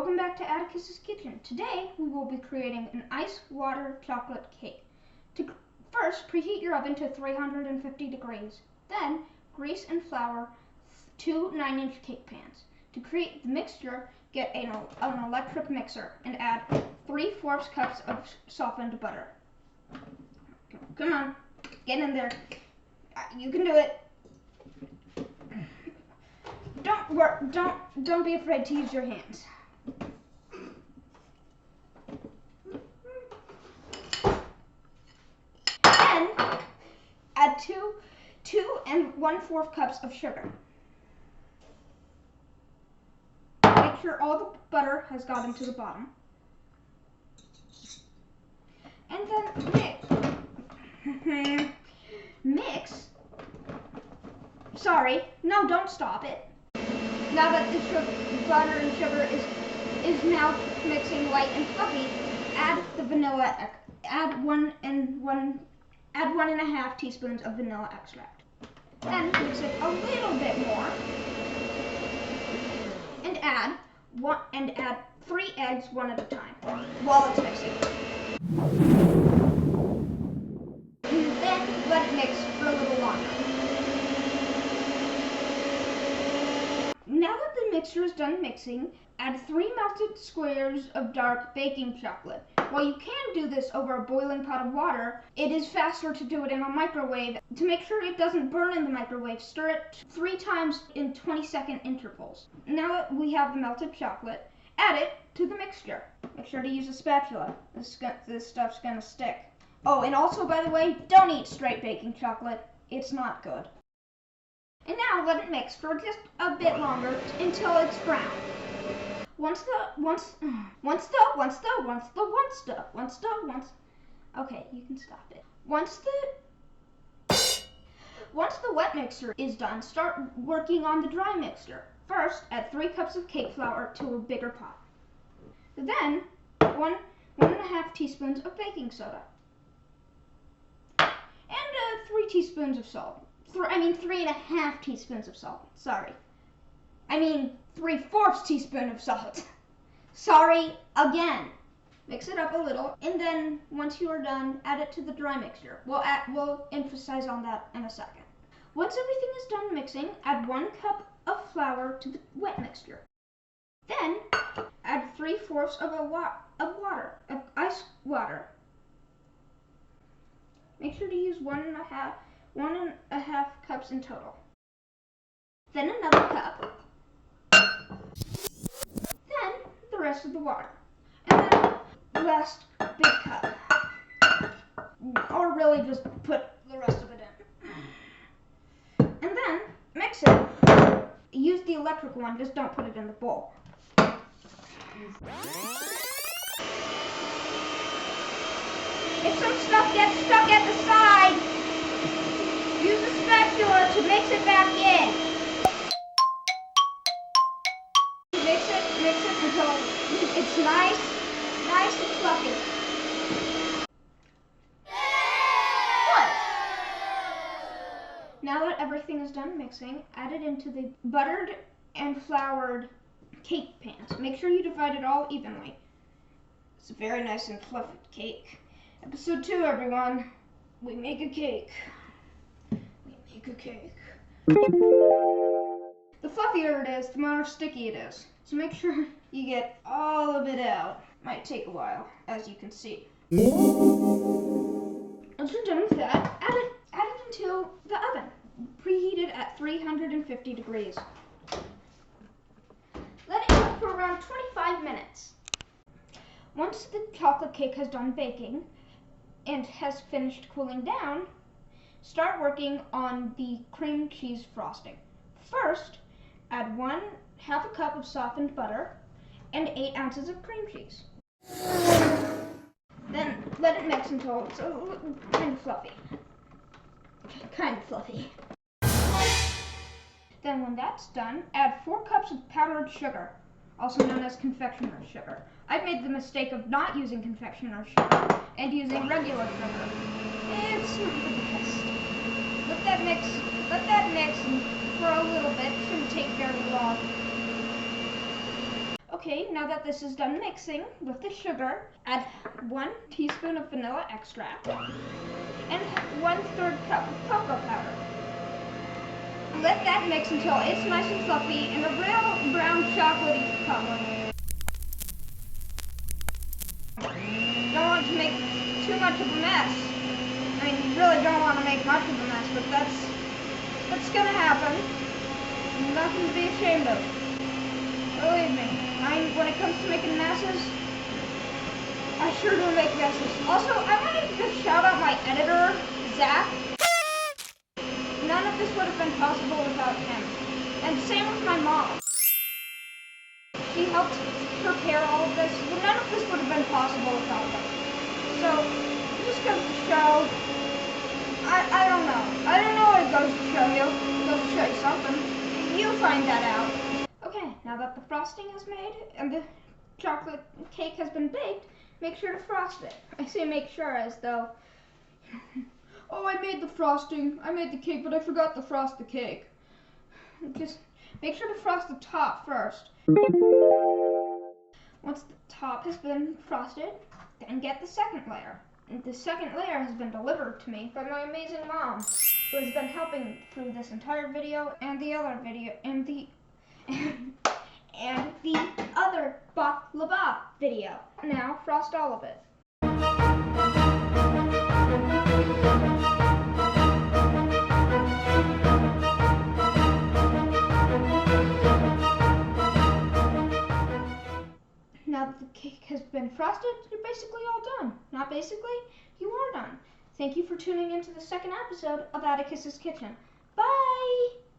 welcome back to Atticus's Kitchen. Today we will be creating an ice water chocolate cake. First, preheat your oven to 350 degrees. Then, grease and flour 2 9-inch cake pans. To create the mixture, get an electric mixer and add 3/4 cups of softened butter. Come on, get in there. You can do it. Don't be afraid to use your hands. Then add 2 1/4 cups of sugar. Make sure all the butter has gotten to the bottom. And then mix. Sorry, no, don't stop it. Now that the butter and sugar is now mixing light and fluffy, add the vanilla. Add 1.5 teaspoons of vanilla extract. Then mix it a little bit more, and add 3 eggs one at a time while it's mixing. And then let it mix for a little longer. Now that the mixture is done mixing, add 3 melted squares of dark baking chocolate. While you can do this over a boiling pot of water, it is faster to do it in a microwave. To make sure it doesn't burn in the microwave, stir it 3 times in 20-second intervals. Now that we have the melted chocolate, add it to the mixture. Make sure to use a spatula. This stuff's gonna stick. Oh, and also, by the way, don't eat straight baking chocolate. It's not good. And now let it mix for just a bit longer until it's brown. Okay, you can stop it. Once the wet mixture is done, start working on the dry mixture. First, add 3 cups of cake flour to a bigger pot. Then, 1.5 teaspoons of baking soda. And 3 teaspoons of salt. 3.5 teaspoons of salt. Sorry. 3/4 teaspoon of salt. Sorry again. Mix it up a little, and then once you are done, add it to the dry mixture. We'll emphasize on that in a second. Once everything is done mixing, add 1 cup of flour to the wet mixture. Then add 3/4 of ice water. Make sure to use 1.5 cups in total. Then another cup. Then the rest of the water. And then the last big cup. Or really just put the rest of it in. And then mix it. Use the electric one, just don't put it in the bowl. If some stuff gets stuck at the side, use a spatula to mix it back in. Mix it until it's nice and fluffy. Good. Now that everything is done mixing, add it into the buttered and floured cake pans. Make sure you divide it all evenly. It's a very nice and fluffy cake. Episode 2, everyone. We make a cake. The fluffier it is, the more sticky it is. So make sure you get all of it out. Might take a while, as you can see. Once you're done with that, add it into the oven. Preheated at 350 degrees. Let it cook for around 25 minutes. Once the chocolate cake has done baking and has finished cooling down, start working on the cream cheese frosting. First, add 1/2 cup of softened butter and 8 ounces of cream cheese. Then let it mix until it's kind of fluffy. Then when that's done, add 4 cups of powdered sugar, also known as confectioner's sugar. I've made the mistake of not using confectioner's sugar and using regular sugar. It's not the best. Let that mix for a little bit. Shouldn't take very long. Okay, now that this is done mixing with the sugar, add 1 teaspoon of vanilla extract and 1/3 cup of cocoa powder. Let that mix until it's nice and fluffy and a real brown chocolatey color. Don't want to make too much of a mess. I mean, you really don't want to make much of a mess, but that's gonna happen. Nothing to be ashamed of. Believe me, when it comes to making messes, I sure do make messes. Also, I wanted to just shout out my editor, Zach. None of this would have been possible without him. And same with my mom. She helped prepare all of this. None of this would have been possible without them. So, it just goes to show, I don't know. I don't know what it goes to show you. It goes to show you something. You'll find that out. Okay, now that the frosting is made and the chocolate cake has been baked, make sure to frost it. I say make sure as though, oh, I made the frosting, I made the cake, but I forgot to frost the cake. Just make sure to frost the top first. Once the top has been frosted, then get the second layer. And the second layer has been delivered to me by my amazing mom, who has been helping through this entire video and the other video and the other baklava video. Now frost all of it. Now that the cake has been frosted, you're basically all done. Not basically, you are done. Thank you for tuning into the second episode of Atticus's Kitchen.